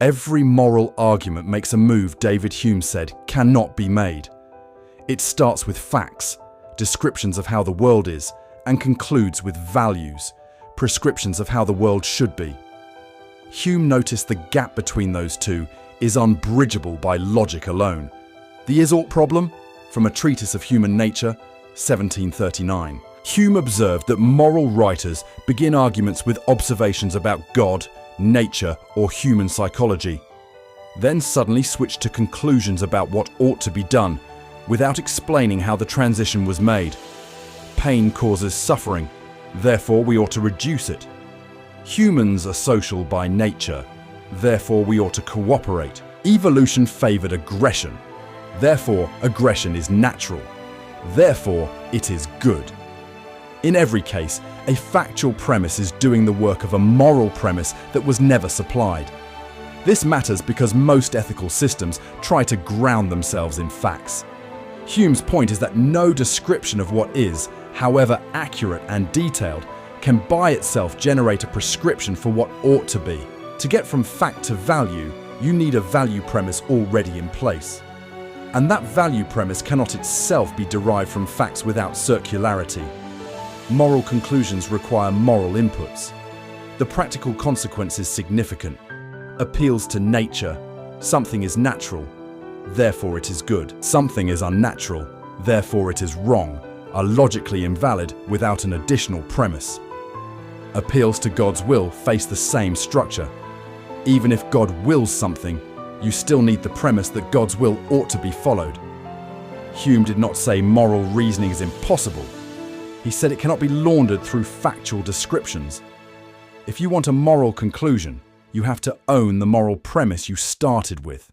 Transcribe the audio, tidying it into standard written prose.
Every moral argument makes a move David Hume said cannot be made. It starts with facts, descriptions of how the world is, and concludes with values, prescriptions of how the world should be. Hume noticed the gap between those two is unbridgeable by logic alone. The is-ought problem, from a treatise of human nature, 1739. Hume observed that moral writers begin arguments with observations about God, nature, or human psychology, then suddenly switch to conclusions about what ought to be done, without explaining how the transition was made. Pain causes suffering, therefore we ought to reduce it. Humans are social by nature, therefore we ought to cooperate. Evolution favored aggression, therefore aggression is natural, therefore it is good. In every case, a factual premise is doing the work of a moral premise that was never supplied. This matters because most ethical systems try to ground themselves in facts. Hume's point is that no description of what is, however accurate and detailed, can by itself generate a prescription for what ought to be. To get from fact to value, you need a value premise already in place. And that value premise cannot itself be derived from facts without circularity. Moral conclusions require moral inputs. The practical consequence is significant. Appeals to nature. Something is natural, therefore it is good. Something is unnatural, therefore it is wrong, are logically invalid without an additional premise. Appeals to God's will face the same structure. Even if God wills something, you still need the premise that God's will ought to be followed. Hume did not say moral reasoning is impossible. He said it cannot be laundered through factual descriptions. If you want a moral conclusion, you have to own the moral premise you started with.